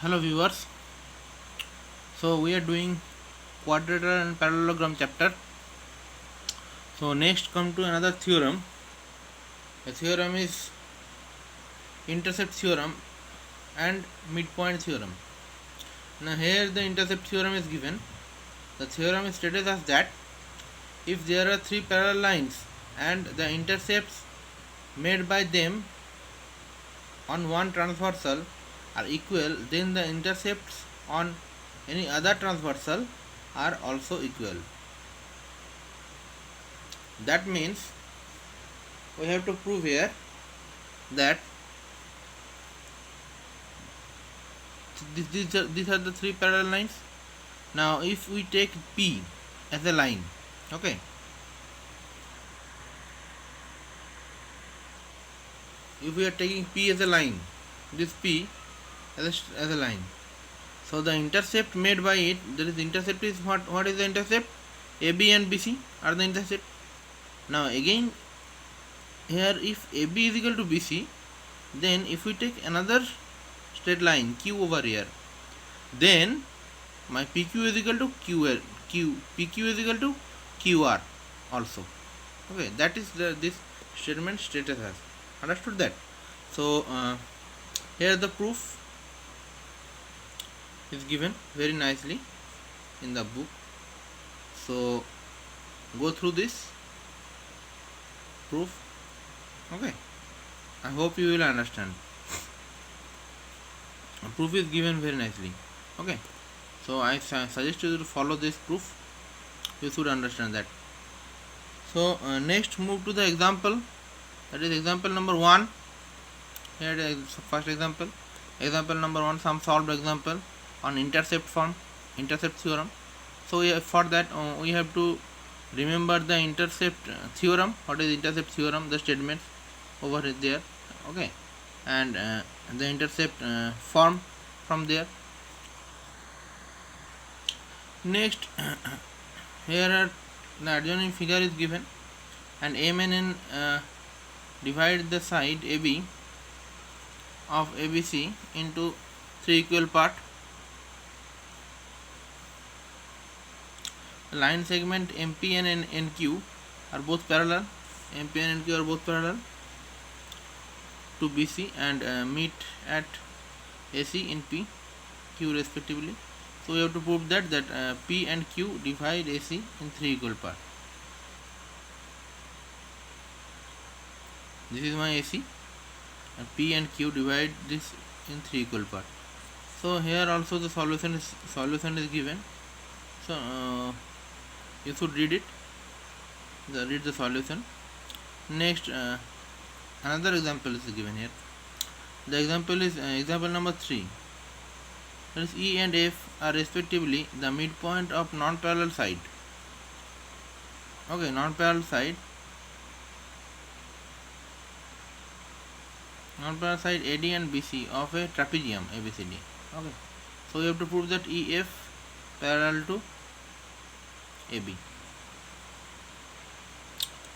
Hello viewers. So we are doing quadrilateral and parallelogram chapter. So next come to another theorem. The theorem is intercept theorem and midpoint theorem. Now here the intercept theorem is given. The theorem is stated as that if there are three parallel lines and the intercepts made by them on one transversal are equal, then the intercepts on any other transversal are also equal. That means we have to prove here that these are the three parallel lines. Now if we take P as a line, okay, if we are taking P as a line, this P as a line, so the intercept made by it, there is intercept is what is the intercept? AB and BC are the intercept. Now again here if AB is equal to BC, then if we take another straight line Q over here, then my PQ is equal to PQ is equal to QR also. Okay, that is this statement status has. Understood that? So here the proof is given very nicely in the book. So go through this proof. Okay, I hope you will understand. Proof is given very nicely. Okay, so I suggest you to follow this proof. You should understand that. So next move to the example, that is example number 1. Here is first example number 1, some solved example on intercept theorem. So for that we have to remember the intercept theorem. What is intercept theorem? The statements over there, okay, and the intercept form from there. Next here are the adjoining figure is given, and M and N divide the side AB of ABC into three equal parts. Line segment MP and NQ are both parallel. MP and NQ are both parallel to BC and meet at AC in P, Q respectively. So we have to prove that P and Q divide AC in three equal parts. This is my AC, and P and Q divide this in three equal parts. So here also the solution is given. So you should read it. Read the solution. Next another example is given here. The example is example number 3. That is E and F are respectively the midpoint of non-parallel side. Okay, non-parallel side AD and BC of a trapezium ABCD. Okay, so you have to prove that EF parallel to AB.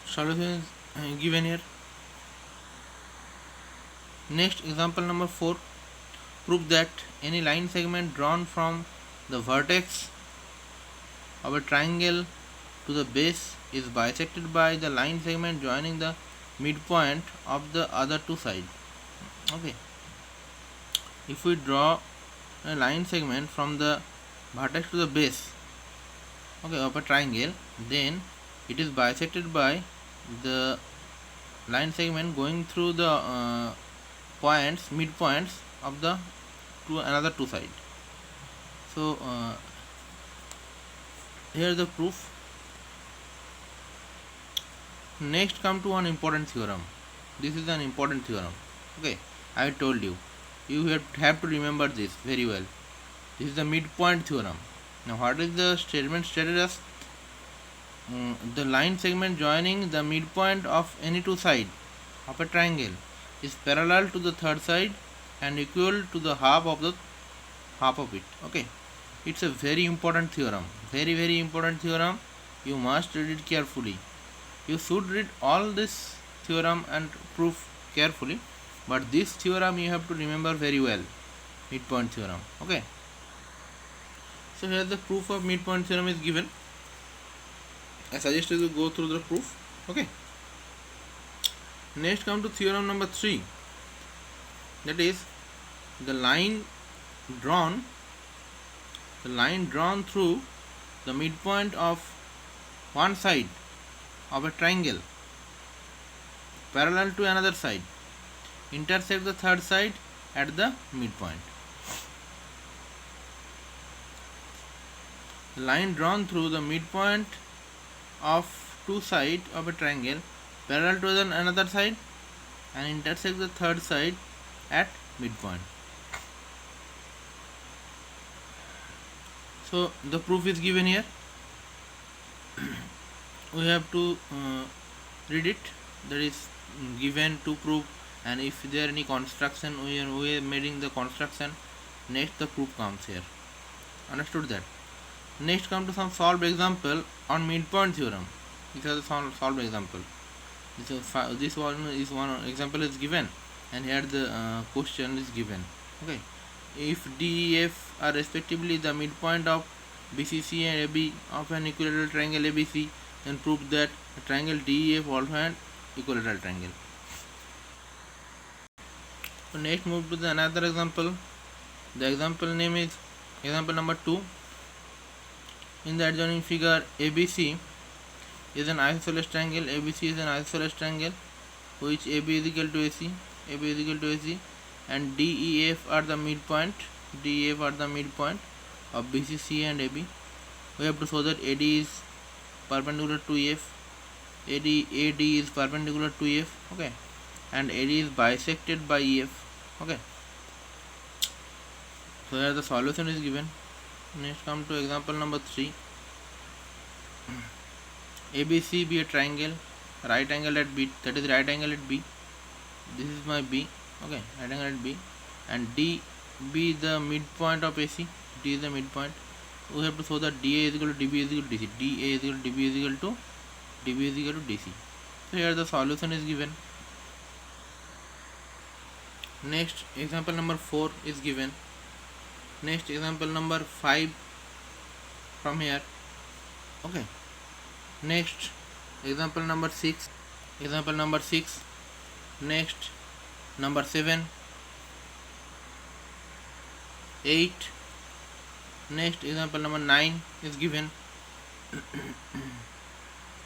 Solution is given here. Next example number 4. Prove that any line segment drawn from the vertex of a triangle to the base is bisected by the line segment joining the midpoint of the other two sides. Okay, if we draw a line segment from the vertex to the base, okay, of a triangle, then it is bisected by the line segment going through the midpoints of the another two sides. So here the proof. Next come to one important theorem. This is an important theorem. Okay, I told you have to remember this very well. This is the midpoint theorem. Now what is the statement stated as? The line segment joining the midpoint of any two sides of a triangle is parallel to the third side and equal to the half of it. Okay, it's a very important theorem, very important theorem. You must read it carefully. You should read all this theorem and proof carefully, but this theorem you have to remember very well. midpoint theorem. Okay, so here the proof of midpoint theorem is given. I suggest you to go through the proof. Okay, next come to theorem number 3, that is the line drawn through the midpoint of one side of a triangle parallel to another side intersect the third side at the midpoint. The line drawn through the midpoint of two sides of a triangle parallel to another side and intersect the third side at midpoint. So the proof is given here. We have to read it, that is given to prove, and if there any construction we are making the construction, next the proof comes here. Understood that? Next come to some solved example on midpoint theorem. These are the solved example. This one example is given, and here the question is given. Okay, if DEF are respectively the midpoint of BCC and AB of an equilateral triangle ABC, then prove that a triangle DEF also an equilateral triangle. So next move to the another example. The example name is example number 2. In the adjoining figure, ABC is an isosceles triangle. ABC is an isosceles triangle which AB is equal to AC, and DEF are the midpoint. Of BCC and AB. We have to show that AD is perpendicular to EF. AD is perpendicular to EF. Okay, and AD is bisected by EF. Okay, so here the solution is given. Next come to example number 3. ABC be a triangle, right angle at B, that is right angle at B. This is my B. Okay, right angle at B, and D be the midpoint of AC. D is the midpoint. We have to show that DA is equal to DB is equal to DC. DA is equal to DB is equal to DC. So here the solution is given. Next example number 4 is given. Next example number 5 from here. Okay, next example number 6. Next number 7, 8. Next example number 9 is given.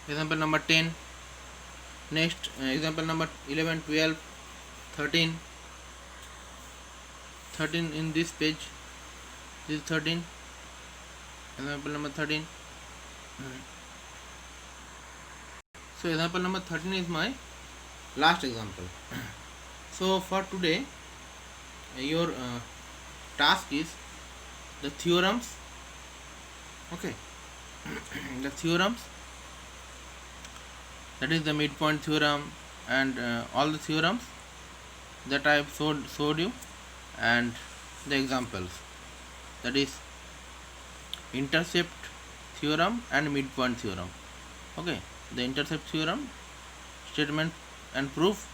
Example number 10. Next example number 11, 12, 13 in this page. This is 13. Example number 13. So example number 13 is my last example. So for today your task is the theorems. Okay, the theorems, that is the midpoint theorem and all the theorems that I have showed you, and the examples, that is intercept theorem and midpoint theorem. Okay, the intercept theorem, statement and proof,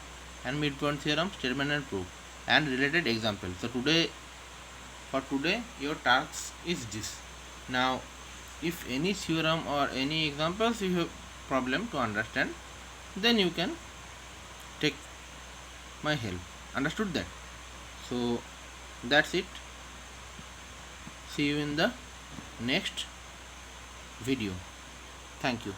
and midpoint theorem, statement and proof, and related examples. So for today your task is this. Now if any theorem or any examples you have problem to understand, then you can take my help. Understood that? So that's it. See you in the next video. Thank you.